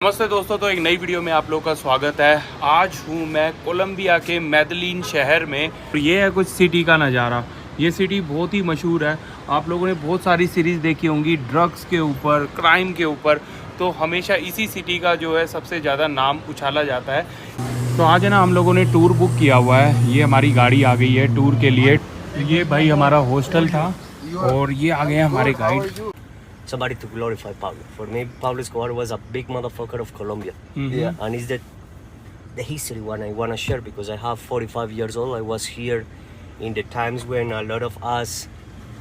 नमस्ते दोस्तों, तो एक नई वीडियो में आप लोगों का स्वागत है। आज हूँ मैं कोलंबिया के मेडलिन शहर में। ये है कुछ सिटी का नज़ारा। ये सिटी बहुत ही मशहूर है। आप लोगों ने बहुत सारी सीरीज़ देखी होंगी ड्रग्स के ऊपर, क्राइम के ऊपर, तो हमेशा इसी सिटी का जो है सबसे ज़्यादा नाम उछाला जाता है। तो आज है ना, हम लोगों ने टूर बुक किया हुआ है। ये हमारी गाड़ी आ गई है टूर के लिए। ये भाई हमारा हॉस्टल था और ये आ गए हैं हमारे guide. Somebody to glorify Pablo. For me, Pablo Escobar was a big motherfucker of Colombia. Yeah. And it's the history one I want to share because I have 45 years old. I was here in the times when a lot of us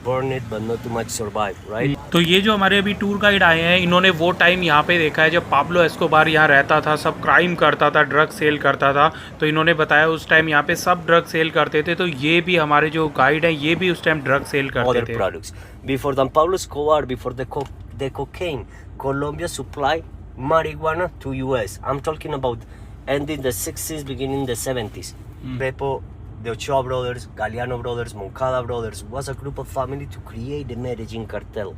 burned it, but not too much survived, right? तो ये जो हमारे अभी tour guide आए हैं, इन्होंने वो time यहाँ पे देखा है जब पाब्लो एस्कोबार यहाँ रहता था, सब क्राइम करता था, ड्रग सेल करता था। तो इन्होंने बताया उस टाइम यहाँ पे सब ड्रग सेल करते थे। तो ये भी हमारे जो गाइड हैं, ये भी उस टाइम ड्रग सेल करते Other थे। products. Before than Pablo Escobar, before the cocaine, Colombia supplied marijuana to US. I'm talking about ending the 60s, beginning the 70s. Beppo, the Ochoa brothers, Galeano brothers, Moncada brothers was a group of family to create the Medellin cartel.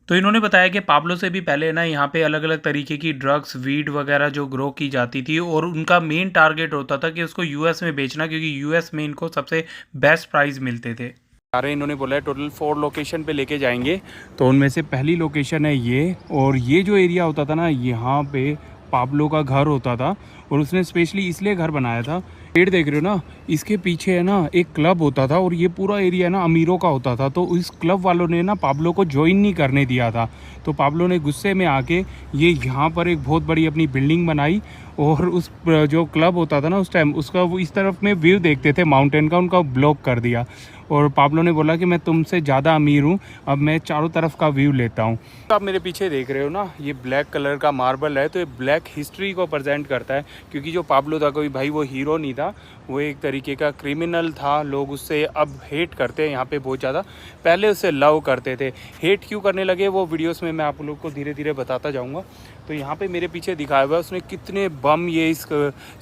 तो इन्होंने बताया कि Pablo से भी पहले ना यहाँ पे अलग अलग तरीके की ड्रग्स, वीड वगैरह जो ग्रो की जाती थी और उनका मेन टारगेट होता था कि उसको यूएस में बेचना, क्योंकि यूएस में इनको सबसे बेस्ट प्राइस मिलते थे। सारे इन्होंने बोला है टोटल 4 लोकेशन पे लेके जाएंगे। तो उनमें से पहली लोकेशन है ये, और ये जो एरिया होता था ना, यहाँ पे पाब्लो का घर होता था और उसने स्पेशली इसलिए घर बनाया था। पेड़ देख रहे हो ना, इसके पीछे है ना एक क्लब होता था और ये पूरा एरिया ना अमीरों का होता था। तो इस क्लब वालों ने ना पाब्लो को ज्वाइन नहीं करने दिया था। तो पाब्लो ने गुस्से में आके ये यहाँ पर एक बहुत बड़ी अपनी बिल्डिंग बनाई और उस जो क्लब होता था ना उस टाइम, उसका वो इस तरफ में व्यू देखते थे माउंटेन का, उनका ब्लॉक कर दिया। और पाब्लो ने बोला कि मैं तुमसे ज़्यादा अमीर हूँ, अब मैं चारों तरफ का व्यू लेता हूँ। तो आप मेरे पीछे देख रहे हो ना, ये ब्लैक कलर का मार्बल है। तो ये ब्लैक हिस्ट्री को प्रेजेंट करता है, क्योंकि जो पाब्लो था कोई भाई वो हीरो नहीं था, वो एक तरीके का क्रिमिनल था। लोग उससे अब हेट करते हैं यहाँ पे बहुत ज़्यादा, पहले उससे लव करते थे। हेट क्यों करने लगे वो वीडियोस में मैं आप लोग को धीरे धीरे बताता जाऊँगा। तो यहाँ पे मेरे पीछे दिखाया हुआ है उसने कितने बम ये इस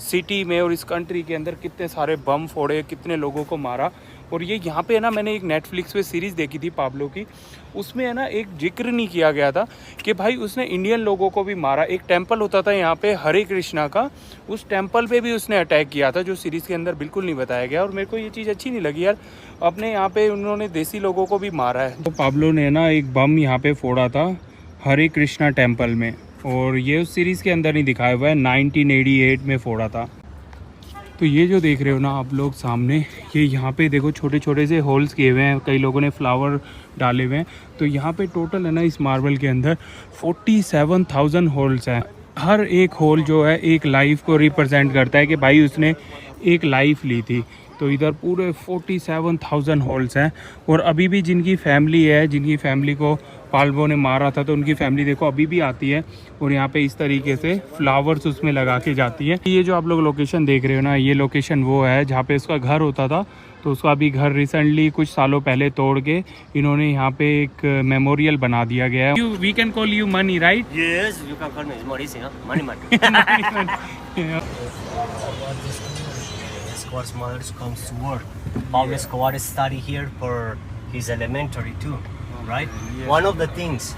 सिटी में और इस कंट्री के अंदर कितने सारे बम फोड़े, कितने लोगों को मारा। और ये यहाँ पे है ना, मैंने एक नेटफ्लिक्स पे सीरीज़ देखी थी पाब्लो की, उसमें है ना एक जिक्र नहीं किया गया था कि भाई उसने इंडियन लोगों को भी मारा। एक टेंपल होता था यहाँ पे हरे कृष्णा का, उस टेंपल पे भी उसने अटैक किया था, जो सीरीज़ के अंदर बिल्कुल नहीं बताया गया। और मेरे को ये चीज़ अच्छी नहीं लगी यार, अपने यहाँ पे उन्होंने देसी लोगों को भी मारा है। तो पाब्लो ने ना एक बम यहाँ पे फोड़ा था हरे कृष्णा टेम्पल में, और ये उस सीरीज़ के अंदर नहीं दिखाया हुआ है, 1988 में फोड़ा था। तो ये जो देख रहे हो ना आप लोग सामने, ये यहाँ पे देखो छोटे छोटे से होल्स किए हुए हैं, कई लोगों ने फ्लावर डाले हुए हैं। तो यहाँ पे टोटल है ना इस मार्बल के अंदर 47,000 होल्स हैं। हर एक होल जो है एक लाइफ को रिप्रेजेंट करता है कि भाई उसने एक लाइफ ली थी। तो इधर पूरे 47,000 होल्स हैं। और अभी भी जिनकी फैमिली है, जिनकी फैमिली को पाब्लो ने मारा था, तो उनकी फैमिली देखो अभी भी आती है और यहाँ पे इस तरीके से फ्लावर्स उसमें लगा के जाती है। ये जो आप लोग लोकेशन देख रहे हो ना, ये लोकेशन वो है जहाँ पे उसका घर होता था। तो उसका अभी घर रिसेंटली कुछ सालों पहले तोड़ के इन्होंने यहाँ पे एक मेमोरियल बना दिया गया है। We can call you money, right? Yes, you can call me. It's more easy, huh? Money. Escobar's mother comes to work. Pablo Escobar study here for his elementary too, right? Yes. One of the things,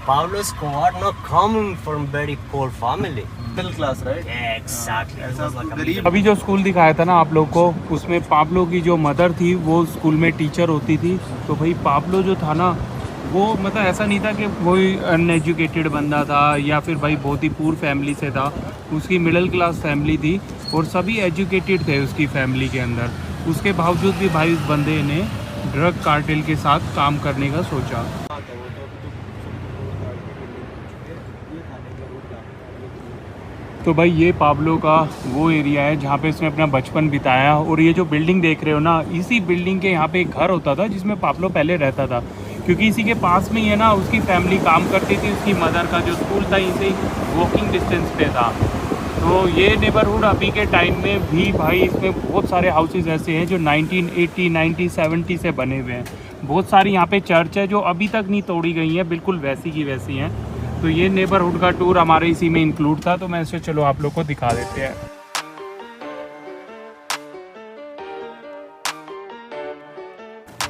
Pablo Escobar not coming from very poor family. Middle class, right? Exactly. He was like a गरीब। अभी जो school दिखाया था ना आप लोग को, उसमें पाब्लो की जो मदर थी वो स्कूल में टीचर होती थी। तो भाई पाब्लो जो था ना, वो मतलब ऐसा नहीं था कि कोई अनएजुकेटेड बंदा था या फिर भाई बहुत ही पूर फैमिली से था। उसकी मिडिल क्लास फैमिली थी और सभी एजुकेटेड थे उसकी फैमिली के अंदर। उसके बावजूद भी भाई उस बंदे ने ड्रग कार्टेल के साथ काम करने का सोचा। तो भाई ये पाब्लो का वो एरिया है जहाँ पे उसने अपना बचपन बिताया। और ये जो बिल्डिंग देख रहे हो ना, इसी बिल्डिंग के यहाँ पे एक घर होता था जिसमें पाब्लो पहले रहता था, क्योंकि इसी के पास में ही है ना उसकी फैमिली काम करती थी। उसकी मदर का जो स्कूल था यहीं से वॉकिंग डिस्टेंस पे था। तो ये नेबरहुड अभी के टाइम में भी भाई इसमें बहुत सारे हाउसेज ऐसे हैं जो 1980, 1970 से बने हुए हैं। बहुत सारी यहाँ पे चर्च है जो अभी तक नहीं तोड़ी गई हैं, बिल्कुल वैसी की वैसी हैं। तो ये नेबरहुड का टूर हमारे इसी में इंक्लूड था, तो मैं इसे चलो आप लोग को दिखा देते हैं।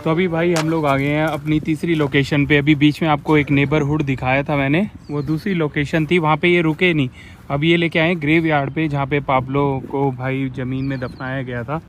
तो अभी भाई हम लोग आ गए हैं अपनी तीसरी लोकेशन पे। अभी बीच में आपको एक नेबरहुड दिखाया था मैंने, वो दूसरी लोकेशन थी, वहाँ पे ये रुके नहीं। अब ये लेके आए ग्रेव यार्ड पे, जहाँ पे पाब्लो को भाई ज़मीन में दफनाया गया था।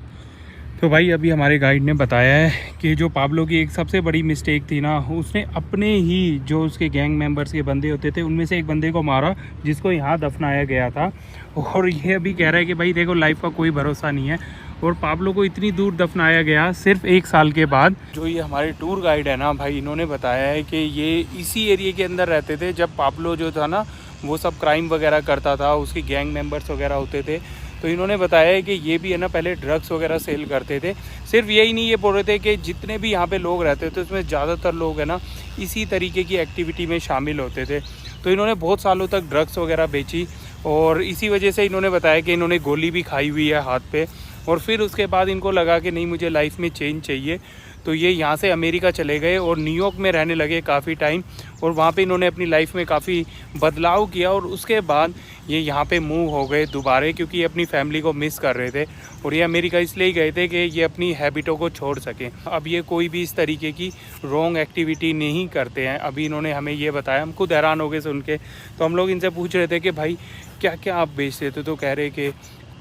तो भाई अभी हमारे गाइड ने बताया है कि जो पाब्लो की एक सबसे बड़ी मिस्टेक थी ना, उसने अपने ही जो उसके गैंग मेंबर्स के बंदे होते थे उनमें से एक बंदे को मारा, जिसको यहाँ दफनाया गया था। और ये अभी कह रहा है कि भाई देखो लाइफ का कोई भरोसा नहीं है, और पाब्लो को इतनी दूर दफनाया गया सिर्फ 1 साल के बाद। जो ये हमारे टूर गाइड है ना भाई, इन्होंने बताया है कि ये इसी एरिया के अंदर रहते थे जब पाब्लो जो था ना वो सब क्राइम वगैरह करता था, उसके गैंग मेंबर्स वगैरह होते थे। तो इन्होंने बताया है कि ये भी है ना पहले ड्रग्स वगैरह सेल करते थे। सिर्फ यही नहीं, ये बोल रहे थे कि जितने भी यहाँ पे लोग रहते थे उसमें ज़्यादातर लोग है ना इसी तरीके की एक्टिविटी में शामिल होते थे। तो इन्होंने बहुत सालों तक ड्रग्स वगैरह बेची, और इसी वजह से इन्होंने बताया कि इन्होंने गोली भी खाई हुई है हाथ पे। और फिर उसके बाद इनको लगा कि नहीं, मुझे लाइफ में चेंज चाहिए, तो ये यहाँ से अमेरिका चले गए और न्यूयॉर्क में रहने लगे काफ़ी टाइम, और वहाँ पे इन्होंने अपनी लाइफ में काफ़ी बदलाव किया। और उसके बाद ये यहाँ पे मूव हो गए दोबारा, क्योंकि ये अपनी फैमिली को मिस कर रहे थे, और ये अमेरिका इसलिए ही गए थे कि ये अपनी हैबिटों को छोड़ सकें। अब ये कोई भी इस तरीके की रॉन्ग एक्टिविटी नहीं करते हैं। अभी इन्होंने हमें ये बताया, हम खुद हैरान हो गए सुन के। तो हम लोग इनसे पूछ रहे थे कि भाई क्या क्या आप बेचते थे, तो कह रहे कि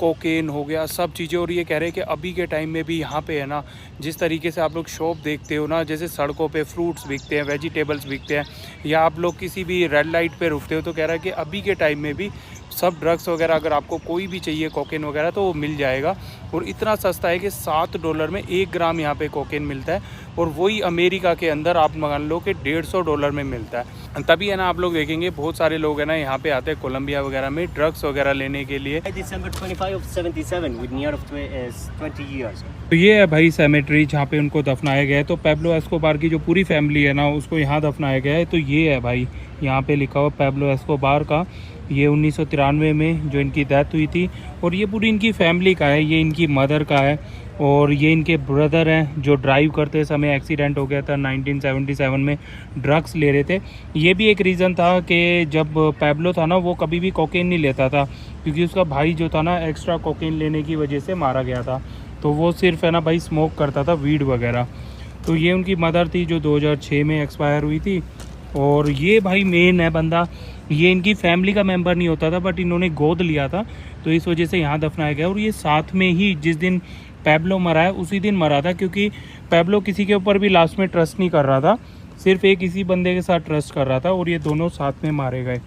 कोकेन हो गया, सब चीज़ें। और ये कह रहे हैं कि अभी के टाइम में भी यहाँ पे है ना, जिस तरीके से आप लोग शॉप देखते हो ना, जैसे सड़कों पे फ्रूट्स बिकते हैं, वेजिटेबल्स बिकते हैं, या आप लोग किसी भी रेड लाइट पे रुकते हो, तो कह रहा है कि अभी के टाइम में भी सब ड्रग्स वगैरह अगर आपको कोई भी चाहिए कोकेन वगैरह तो वो मिल जाएगा। और इतना सस्ता है कि $7 में 1 ग्राम यहाँ पे कोकेन मिलता है, और वही अमेरिका के अंदर आप मान लो कि $150 में मिलता है। तभी है ना आप लोग देखेंगे बहुत सारे लोग है ना यहाँ पे आते हैं कोलंबिया वगैरह में ड्रग्स वगैरह लेने के लिए। December 25 of 77 with near of 20 years. तो ये है भाई सेमेट्री जहाँ पे उनको दफनाया गया है। तो पैब्लो एस्कोबार की जो पूरी फैमिली है ना उसको यहाँ दफनाया गया है। तो ये है भाई यहाँ पे लिखा हुआ पैब्लो एस्कोबार का, ये 1993 में जो इनकी डेथ हुई थी, और ये पूरी इनकी फैमिली का है। ये इनकी मदर का है, और ये इनके ब्रदर हैं जो ड्राइव करते समय एक्सीडेंट हो गया था 1977 में, ड्रग्स ले रहे थे। ये भी एक रीज़न था कि जब पैब्लो था ना वो कभी भी कोकेन नहीं लेता था, क्योंकि उसका भाई जो था ना एक्स्ट्रा कोकेन लेने की वजह से मारा गया था। तो वो सिर्फ है ना भाई स्मोक करता था, वीड वगैरह। तो ये उनकी मदर थी जो 2006 में एक्सपायर हुई थी। और ये भाई मेन है बंदा, ये इनकी फैमिली का मेंबर नहीं होता था, बट इन्होंने गोद लिया था, तो इस वजह से यहाँ दफनाया गया। और ये साथ में ही जिस दिन पैब्लो मरा है उसी दिन मरा था, क्योंकि पैब्लो किसी के ऊपर भी लास्ट में ट्रस्ट नहीं कर रहा था, सिर्फ एक इसी बंदे के साथ ट्रस्ट कर रहा था, और ये दोनों साथ में मारे गए।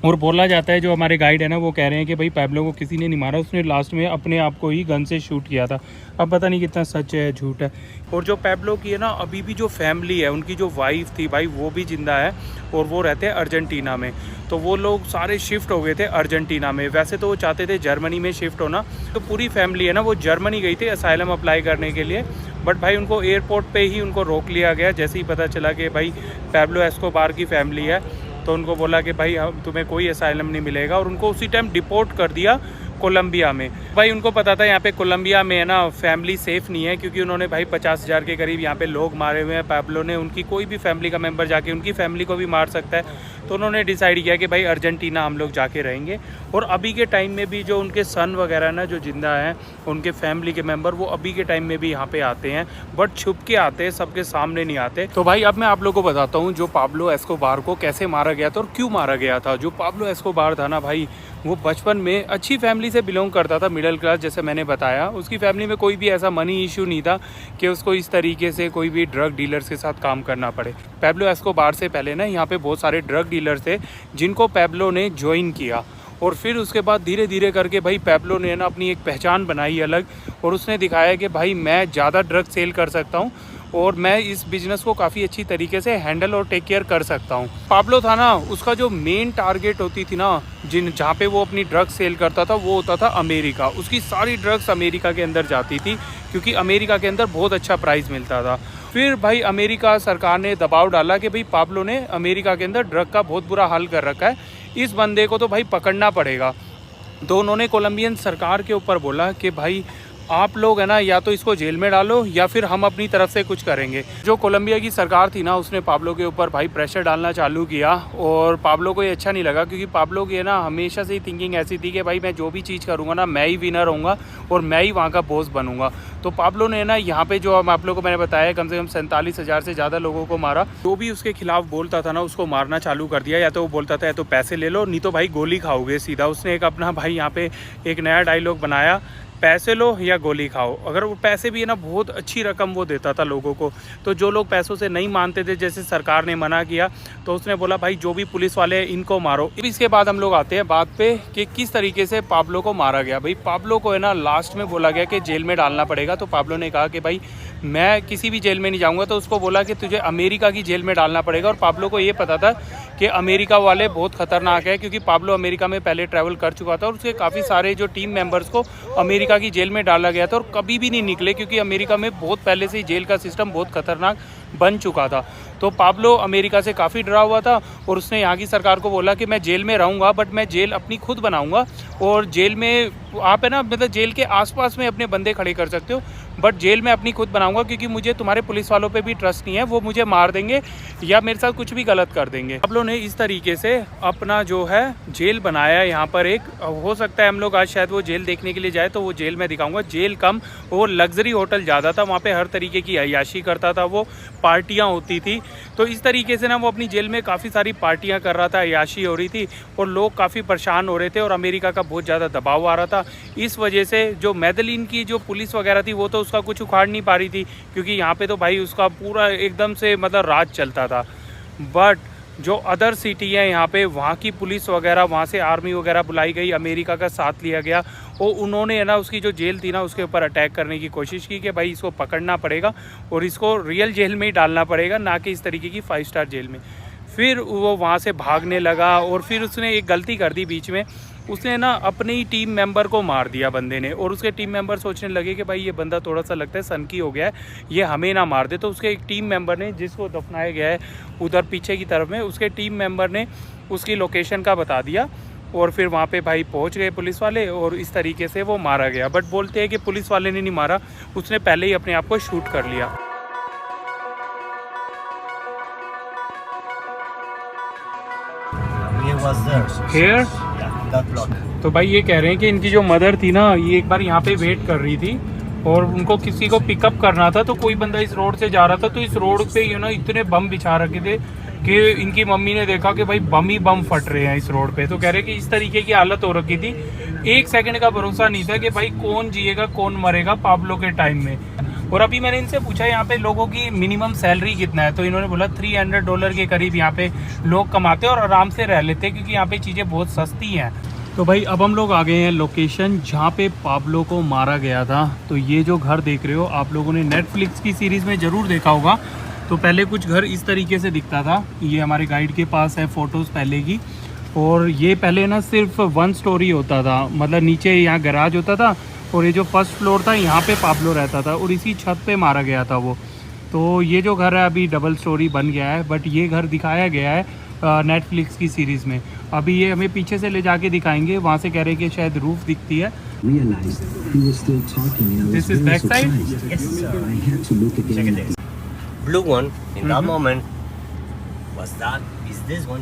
और बोला जाता है, जो हमारे गाइड है ना वो कह रहे हैं कि भाई पैब्लो को किसी ने नहीं मारा, उसने लास्ट में अपने आप को ही गन से शूट किया था। अब पता नहीं कितना सच है झूठ है। और जो पैब्लो की है ना अभी भी जो फैमिली है, उनकी जो वाइफ थी भाई वो भी जिंदा है, और वो रहते हैं अर्जेंटीना में। तो वो लोग सारे शिफ्ट हो गए थे अर्जेंटीना में। वैसे तो वो चाहते थे जर्मनी में शिफ्ट होना, तो पूरी फैमिली है ना वो जर्मनी गई थी असाइलम अप्लाई करने के लिए, बट भाई उनको एयरपोर्ट पे ही उनको रोक लिया गया। जैसे ही पता चला कि भाई पैब्लो एस्कोबार की फैमिली है, तो उनको बोला कि भाई तुम्हें कोई असाइलम नहीं मिलेगा, और उनको उसी टाइम डिपोर्ट कर दिया कोलंबिया में। भाई उनको पता था यहाँ पे कोलंबिया में है ना फैमिली सेफ़ नहीं है, क्योंकि उन्होंने भाई 50,000 के करीब यहाँ पे लोग मारे हुए हैं। पैब्लो ने उनकी कोई भी फैमिली का मेंबर जाके उनकी फैमिली को भी मार सकता है। तो उन्होंने डिसाइड किया कि भाई अर्जेंटीना हम लोग जाके रहेंगे। और अभी के टाइम में भी जो उनके सन वगैरह ना जो जिंदा हैं, उनके फैमिली के मेंबर, वो अभी के टाइम में भी यहाँ पे आते हैं, बट छुप के आते हैं, सबके सामने नहीं आते। तो भाई अब मैं आप लोगों को बताता हूँ जो पाब्लो एस्कोबार को कैसे मारा गया था और क्यों मारा गया था। जो पाब्लो एस्कोबार था ना भाई, वो बचपन में अच्छी फैमिली से बिलोंग करता था, मिडिल क्लास, जैसे मैंने बताया। उसकी फैमिली में कोई भी ऐसा मनी इशू नहीं था कि उसको इस तरीके से कोई भी ड्रग डीलर्स के साथ काम करना पड़े। पैब्लो एस्कोबार से पहले ना यहाँ पे बहुत सारे ड्रग डीलर थे जिनको पैब्लो ने ज्वाइन किया, और फिर उसके बाद धीरे धीरे करके भाई पैब्लो ने ना अपनी एक पहचान बनाई अलग, और उसने दिखाया कि भाई मैं ज़्यादा ड्रग सेल कर सकता हूँ, और मैं इस बिज़नेस को काफ़ी अच्छी तरीके से हैंडल और टेक केयर कर सकता हूँ। पाब्लो था ना, उसका जो मेन टारगेट होती थी ना जहाँ पे वो अपनी ड्रग्स सेल करता था, वो होता था अमेरिका। उसकी सारी ड्रग्स अमेरिका के अंदर जाती थी, क्योंकि अमेरिका के अंदर बहुत अच्छा प्राइस मिलता था। फिर भाई अमेरिका सरकार ने दबाव डाला कि भाई पाब्लो ने अमेरिका के अंदर ड्रग का बहुत बुरा हाल कर रखा है, इस बंदे को तो भाई पकड़ना पड़ेगा। तो उन्होंने कोलंबियन सरकार के ऊपर बोला कि भाई आप लोग है ना या तो इसको जेल में डालो या फिर हम अपनी तरफ से कुछ करेंगे। जो कोलंबिया की सरकार थी ना उसने पाब्लो के ऊपर भाई प्रेशर डालना चालू किया और पाब्लो को ये अच्छा नहीं लगा, क्योंकि पाब्लो की है ना हमेशा से ही थिंकिंग ऐसी थी कि भाई मैं जो भी चीज़ करूँगा ना मैं ही विनर होऊंगा और मैं ही वहाँ का बॉस बनूंगा। तो पाब्लो ने ना यहाँ पे जो हम आप लोगों को मैंने बताया कम से कम 47,000 से ज़्यादा लोगों को मारा। जो भी उसके खिलाफ बोलता था ना उसको मारना चालू कर दिया। या तो वो बोलता था या तो पैसे ले लो नहीं तो भाई गोली खाओगे सीधा। उसने एक अपना भाई यहाँ पे एक नया डायलॉग बनाया, पैसे लो या गोली खाओ। अगर वो पैसे भी है ना बहुत अच्छी रकम वो देता था लोगों को, तो जो लोग पैसों से नहीं मानते थे, जैसे सरकार ने मना किया तो उसने बोला भाई जो भी पुलिस वाले हैं इनको मारो। इसके बाद हम लोग आते हैं बात पे कि किस तरीके से पाब्लो को मारा गया। भाई पाब्लो को है ना लास्ट में बोला गया कि जेल में डालना पड़ेगा, तो पाब्लो ने कहा कि भाई मैं किसी भी जेल में नहीं जाऊँगा। तो उसको बोला कि तुझे अमेरिका की जेल में डालना पड़ेगा। और पाब्लो को ये पता था कि अमेरिका वाले बहुत ख़तरनाक है, क्योंकि पाब्लो अमेरिका में पहले ट्रैवल कर चुका था और उसके काफ़ी सारे जो टीम मेंबर्स को अमेरिका की जेल में डाला गया था और कभी भी नहीं निकले, क्योंकि अमेरिका में बहुत पहले से ही जेल का सिस्टम बहुत खतरनाक बन चुका था। तो पाब्लो अमेरिका से काफ़ी डरा हुआ था और उसने यहाँ की सरकार को बोला कि मैं जेल में रहूँगा बट मैं जेल अपनी खुद बनाऊँगा और जेल में आप है ना मतलब जेल के आसपास में अपने बंदे खड़े कर सकते हो बट जेल में अपनी खुद बनाऊंगा, क्योंकि मुझे तुम्हारे पुलिस वालों पे भी ट्रस्ट नहीं है, वो मुझे मार देंगे या मेरे साथ कुछ भी गलत कर देंगे। पाब्लो ने इस तरीके से अपना जो है जेल बनाया यहाँ पर। एक हो सकता है हम लोग आज शायद वो जेल देखने के लिए जाए तो वो जेल मैं दिखाऊंगा। जेल कम वो लग्जरी होटल ज़्यादा था, वहाँ पे हर तरीके की अय्याशी करता था वो, पार्टियाँ होती थी। तो इस तरीके से ना वो अपनी जेल में काफ़ी सारी पार्टियाँ कर रहा था, अय्याशी हो रही थी और लोग काफ़ी परेशान हो रहे थे और अमेरिका का बहुत ज़्यादा दबाव आ रहा था। इस वजह से जो मेडेलिन की जो पुलिस वगैरह थी वो तो उसका कुछ उखाड़ नहीं पा रही थी, क्योंकि यहाँ पे तो भाई उसका पूरा एकदम से मतलब राज चलता था। बट जो अदर सिटी है यहाँ पे वहाँ की पुलिस वगैरह, वहाँ से आर्मी वगैरह बुलाई गई, अमेरिका का साथ लिया गया और उन्होंने है ना उसकी जो जेल थी ना उसके ऊपर अटैक करने की कोशिश की कि भाई इसको पकड़ना पड़ेगा और इसको रियल जेल में ही डालना पड़ेगा, ना कि इस तरीके की 5 स्टार जेल में। फिर वो वहाँ से भागने लगा और फिर उसने एक गलती कर दी बीच में, उसने ना अपने ही टीम मेंबर को मार दिया बंदे ने। और उसके टीम मेंबर सोचने लगे कि भाई ये बंदा थोड़ा सा लगता है सनकी हो गया है, ये हमें ना मार दे। तो उसके एक टीम मेंबर ने, जिसको दफनाया गया है उधर पीछे की तरफ में, उसके टीम मेंबर ने उसकी लोकेशन का बता दिया और फिर वहाँ पे भाई पहुँच गए पुलिस वाले और इस तरीके से वो मारा गया। बट बोलते हैं कि पुलिस वाले ने नहीं मारा, उसने पहले ही अपने आप को शूट कर लिया। Here? तो भाई ये कह रहे हैं कि इनकी जो मदर थी ना ये एक बार यहाँ पे वेट कर रही थी और उनको किसी को पिकअप करना था, तो कोई बंदा इस रोड से जा रहा था तो इस रोड पे ये ना इतने बम बिछा रखे थे कि इनकी मम्मी ने देखा कि भाई बम ही बम फट रहे हैं इस रोड पे। तो कह रहे कि इस तरीके की हालत हो रखी थी, 1 सेकंड का भरोसा नहीं था कि भाई कौन जिएगा कौन मरेगा पाब्लो के टाइम में। और अभी मैंने इनसे पूछा यहाँ पे लोगों की मिनिमम सैलरी कितना है, तो इन्होंने बोला $300 के करीब यहाँ पे लोग कमाते हैं और आराम से रह लेते हैं, क्योंकि यहाँ पे चीज़ें बहुत सस्ती हैं। तो भाई अब हम लोग आ गए हैं लोकेशन जहाँ पे पाब्लो को मारा गया था। तो ये जो घर देख रहे हो आप लोगों ने नेटफ्लिक्स की सीरीज़ में ज़रूर देखा होगा। तो पहले कुछ घर इस तरीके से दिखता था, ये हमारे गाइड के पास है फ़ोटोज़ पहले की। और ये पहले ना सिर्फ 1 स्टोरी होता था, मतलब नीचे यहाँ गैराज होता था और ये जो फर्स्ट फ्लोर था यहाँ पे पाब्लो रहता था और इसी छत पे मारा गया था वो। तो ये जो घर है अभी डबल स्टोरी बन गया है, बट ये घर दिखाया गया है नेटफ्लिक्स की सीरीज़ में। अभी ये हमें पीछे से ले जाके दिखाएंगे, वहाँ से कह रहे हैं कि शायद रूफ दिखती है। This is back side. Blue one in that moment was that is this one.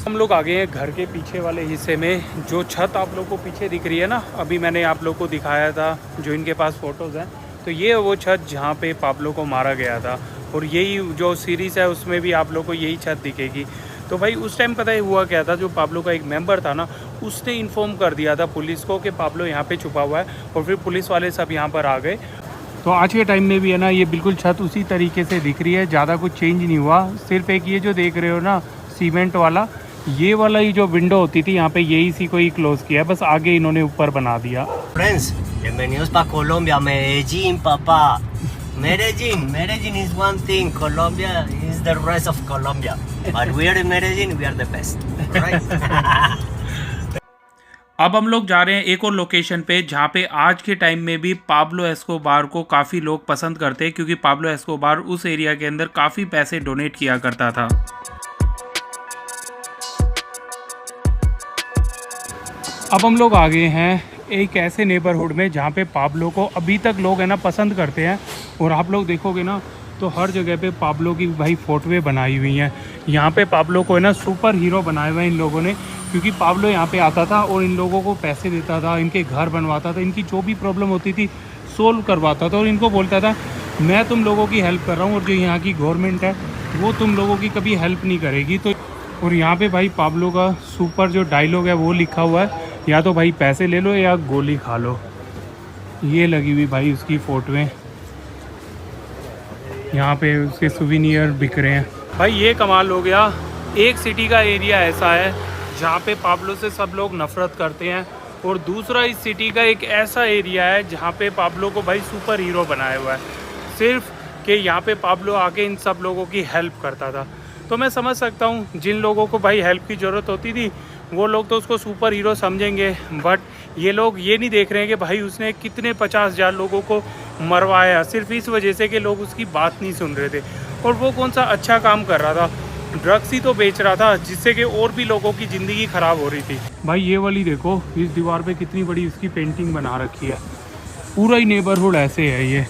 हम लोग आ गए हैं घर के पीछे वाले हिस्से में। जो छत आप लोग को पीछे दिख रही है ना, अभी मैंने आप लोग को दिखाया था जो इनके पास फ़ोटोज़ हैं, तो ये वो छत जहाँ पे पाब्लो को मारा गया था। और यही जो सीरीज़ है उसमें भी आप लोग को यही छत दिखेगी। तो भाई उस टाइम पता ही हुआ क्या था, जो पाब्लो का एक मेंबर था ना उसने इन्फॉर्म कर दिया था पुलिस को कि पाब्लो यहाँ पे छुपा हुआ है और फिर पुलिस वाले सब यहाँ पर आ गए। तो आज के टाइम में भी है ना ये बिल्कुल छत उसी तरीके से दिख रही है, ज़्यादा कुछ चेंज नहीं हुआ। सिर्फ एक ये जो देख रहे हो ना सीमेंट वाला, ये वाला ही जो विंडो होती थी यहाँ पे यही इसी को ही क्लोज किया, बस आगे इन्होंने ऊपर बना दिया। Friends, bienvenidos para Colombia, Medellín, papá. Medellín is one thing. Colombia is the rest of Colombia. But we are in Medellín, we are the best. Right? अब हम लोग जा रहे हैं एक और लोकेशन पे जहाँ पे आज के टाइम में भी पाब्लो एस्कोबार को काफ़ी लोग पसंद करते हैं, क्योंकि पाब्लो एस्कोबार उस एरिया के अंदर काफ़ी पैसे डोनेट किया करता था। अब हम लोग आ गए हैं एक ऐसे नेबरहुड में जहाँ पे पाब्लो को अभी तक लोग है ना पसंद करते हैं। और आप लोग देखोगे ना तो हर जगह पे पाब्लो की भाई फोटोएं बनाई हुई हैं। यहाँ पे पाब्लो को है ना सुपर हीरो बनाया हुआ है इन लोगों ने, क्योंकि पाब्लो यहाँ पे आता था और इन लोगों को पैसे देता था, इनके घर बनवाता था, इनकी जो भी प्रॉब्लम होती थी सोल्व करवाता था और इनको बोलता था मैं तुम लोगों की हेल्प कर रहा हूँ और जो यहाँ की गवर्नमेंट है वो तुम लोगों की कभी हेल्प नहीं करेगी। तो और यहाँ पे भाई पाब्लो का सुपर जो डायलॉग है वो लिखा हुआ है, या तो भाई पैसे ले लो या गोली खा लो। ये लगी हुई भाई उसकी फ़ोटोएं, यहाँ पे उसके सुविनियर बिक रहे हैं। भाई ये कमाल हो गया, एक सिटी का एरिया ऐसा है जहाँ पे पाब्लो से सब लोग नफ़रत करते हैं और दूसरा इस सिटी का एक ऐसा एरिया है जहाँ पे पाब्लो को भाई सुपर हीरो बनाया हुआ है, सिर्फ कि यहाँ पे पाब्लो आके इन सब लोगों की हेल्प करता था। तो मैं समझ सकता हूँ जिन लोगों को भाई हेल्प की ज़रूरत होती थी वो लोग तो उसको सुपर हीरो समझेंगे, बट ये लोग ये नहीं देख रहे हैं कि भाई उसने कितने 50,000 लोगों को मरवाया सिर्फ इस वजह से कि लोग उसकी बात नहीं सुन रहे थे। और वो कौन सा अच्छा काम कर रहा था, ड्रग्स ही तो बेच रहा था जिससे कि और भी लोगों की ज़िंदगी ख़राब हो रही थी। भाई ये वाली देखो, इस दीवार पे कितनी बड़ी इसकी पेंटिंग बना रखी है, पूरा ही नेबरहुड ऐसे है ये।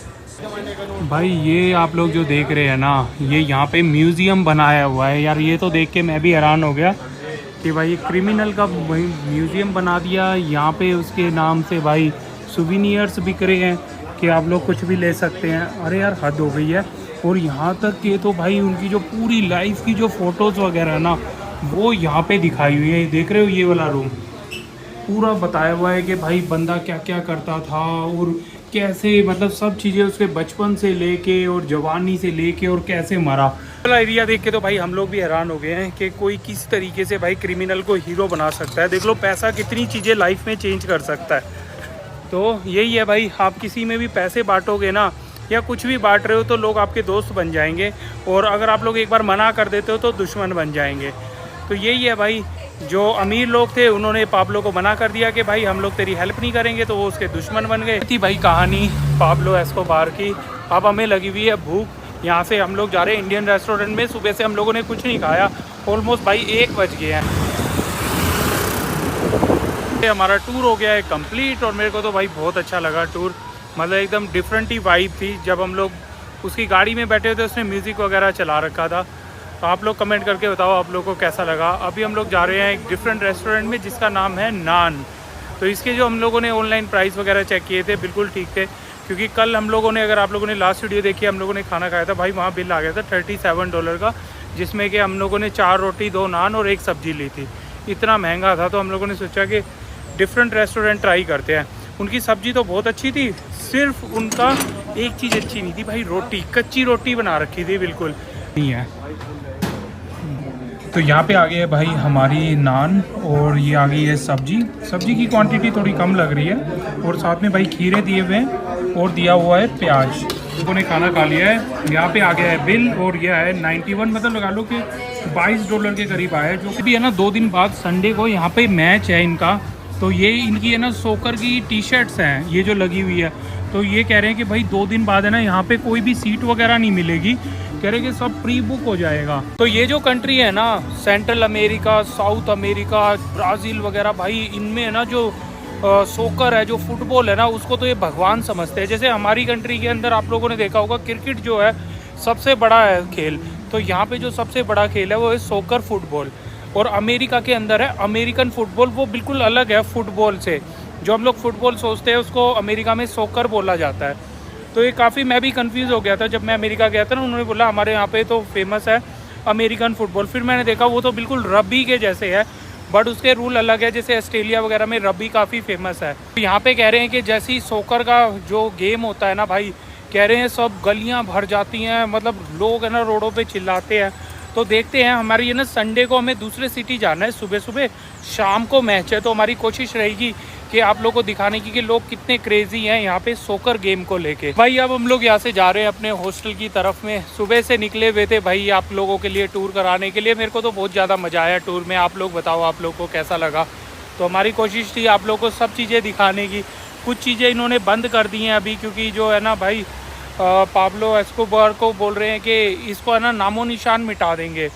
भाई ये आप लोग जो देख रहे हैं ना, ये यहाँ पे म्यूज़ियम बनाया हुआ है यार। ये तो देख के मैं भी हैरान हो गया कि भाई क्रिमिनल का भाई म्यूज़ियम बना दिया यहाँ पे, उसके नाम से भाई सुविनियर्स बिक रहे हैं कि आप लोग कुछ भी ले सकते हैं। अरे यार हद हो गई है। और यहाँ तक कि तो भाई उनकी जो पूरी लाइफ की जो फ़ोटोज़ वगैरह है ना वो यहाँ पे दिखाई हुई है। देख रहे हो ये वाला रूम पूरा बताया हुआ है कि भाई बंदा क्या क्या करता था और कैसे, मतलब सब चीज़ें उसके बचपन से लेके और जवानी से लेके और कैसे मरा। वाला एरिया देख के तो भाई हम लोग भी हैरान हो गए हैं कि कोई किस तरीके से भाई क्रिमिनल को हीरो बना सकता है। देख लो पैसा कितनी चीज़ें लाइफ में चेंज कर सकता है। तो यही है भाई, आप किसी में भी पैसे बांटोगे ना या कुछ भी बांट रहे हो तो लोग आपके दोस्त बन जाएंगे, और अगर आप लोग एक बार मना कर देते हो तो दुश्मन बन जाएंगे। तो यही है भाई, जो अमीर लोग थे उन्होंने पाब्लो को मना कर दिया कि भाई हम लोग तेरी हेल्प नहीं करेंगे, तो वो उसके दुश्मन बन गए। थी भाई कहानी पाब्लो एस्कोबार की। अब हमें लगी हुई है भूख, यहाँ से हम लोग जा रहे हैं इंडियन रेस्टोरेंट में। सुबह से हम लोगों ने कुछ नहीं खाया, ऑलमोस्ट भाई 1 बज गए हैं। हमारा टूर हो गया है कंप्लीट और मेरे को तो भाई बहुत अच्छा लगा टूर, मतलब एकदम डिफरेंट ही वाइब थी। जब हम लोग उसकी गाड़ी में बैठे थे उसने म्यूज़िक वगैरह चला रखा था। तो आप लोग कमेंट करके बताओ आप लोगों को कैसा लगा। अभी हम लोग जा रहे हैं एक डिफरेंट रेस्टोरेंट में जिसका नाम है नान। तो इसके जो हम लोगों ने ऑनलाइन प्राइस वगैरह चेक किए थे बिल्कुल ठीक थे, क्योंकि कल हम लोगों ने, अगर आप लोगों ने लास्ट वीडियो देखी, हम लोगों ने खाना खाया था भाई, वहाँ बिल आ गया था $37 का, जिसमें कि हम लोगों ने 4 रोटी 2 नान और 1 सब्जी ली थी। इतना महंगा था तो हम लोगों ने सोचा कि डिफरेंट रेस्टोरेंट ट्राई करते हैं। उनकी सब्जी तो बहुत अच्छी थी, सिर्फ उनका एक चीज़ अच्छी नहीं थी भाई, रोटी, कच्ची रोटी बना रखी थी बिल्कुल नहीं है। तो यहाँ पे आ गए है भाई हमारी नान और ये आ गई है सब्जी की क्वांटिटी थोड़ी कम लग रही है, और साथ में भाई खीरे दिए हुए हैं और दिया हुआ है प्याज। लोगों ने खाना खा लिया है, यहाँ पे आ गया है बिल और यह है 91, मतलब लगा लो कि $22 के करीब आया है। जो भी है ना 2 दिन बाद संडे को यहाँ पे मैच है इनका, तो ये इनकी है ना सोकर की टी-शर्ट्स हैं ये जो लगी हुई है। तो ये कह रहे हैं कि भाई 2 दिन बाद है ना यहाँ पे कोई भी सीट वगैरह नहीं मिलेगी, कह रहे कि सब प्री बुक हो जाएगा। तो ये जो कंट्री है ना, central America, south America, Brazil वगैरह, भाई इनमें है ना जो सोकर है, जो फुटबॉल है ना, उसको तो ये भगवान समझते हैं। जैसे हमारी कंट्री के अंदर आप लोगों ने देखा होगा क्रिकेट जो है सबसे बड़ा है खेल, तो यहाँ पे जो सबसे बड़ा खेल है वो है सोकर फुटबॉल। और अमेरिका के अंदर है अमेरिकन फुटबॉल, वो बिल्कुल अलग है फुटबॉल से। जो हम लोग फुटबॉल सोचते हैं उसको अमेरिका में सोकर बोला जाता है। तो ये काफ़ी, मैं भी कंफ्यूज हो गया था जब मैं अमेरिका गया था ना, उन्होंने बोला हमारे यहाँ पे तो फेमस है अमेरिकन फुटबॉल। फिर मैंने देखा वो तो बिल्कुल रग्बी के जैसे है, बट उसके रूल अलग है। जैसे ऑस्ट्रेलिया वगैरह में रग्बी काफ़ी फेमस है। तो यहाँ पे कह रहे हैं कि जैसे ही सोकर का जो गेम होता है ना भाई, कह रहे हैं सब गलियाँ भर जाती हैं, मतलब लोग है ना रोडों पर चिल्लाते हैं। तो देखते हैं, हमारी ये ना संडे को हमें दूसरे सिटी जाना है, सुबह सुबह, शाम को मैच है। तो हमारी कोशिश रहेगी कि आप लोगों को दिखाने की कि लोग कितने क्रेजी हैं यहाँ पे सोकर गेम को लेके। भाई अब हम लोग यहाँ से जा रहे हैं अपने हॉस्टल की तरफ में। सुबह से निकले हुए थे भाई आप लोगों के लिए टूर कराने के लिए। मेरे को तो बहुत ज़्यादा मज़ा आया टूर में। आप लोग बताओ आप लोग को कैसा लगा। तो हमारी कोशिश थी आप लोग को सब चीज़ें दिखाने की। कुछ चीज़ें इन्होंने बंद कर दी हैं अभी, क्योंकि जो है ना भाई पाब्लो एस्कोबार को बोल रहे हैं कि इसको है ना नामो निशान मिटा देंगे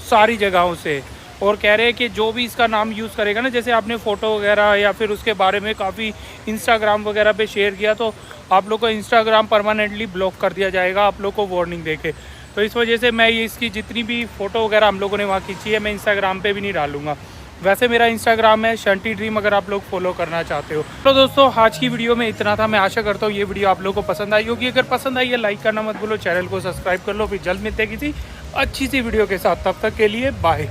सारी जगहों से। और कह रहे हैं कि जो भी इसका नाम यूज़ करेगा ना, जैसे आपने फ़ोटो वगैरह या फिर उसके बारे में काफ़ी इंस्टाग्राम वगैरह पे शेयर किया, तो आप लोग को इंस्टाग्राम परमानेंटली ब्लॉक कर दिया जाएगा, आप लोग को वार्निंग देके। तो इस वजह से मैं ये इसकी जितनी भी फ़ोटो वगैरह हम लोगों ने वहाँ खींची है, मैं इंस्टाग्राम पे भी नहीं डालूँगा। वैसे मेरा इंस्टाग्राम है शंटी ड्रीम, अगर आप लोग फॉलो करना चाहते हो। तो दोस्तों आज की वीडियो में इतना था। मैं आशा करता हूँ ये वीडियो आप लोगों को पसंद आई होगी। अगर पसंद आई है लाइक करना मत भूलो, चैनल को सब्सक्राइब कर लो। फिर जल्द मिलते हैं किसी अच्छी सी वीडियो के साथ, तब तक के लिए बाय।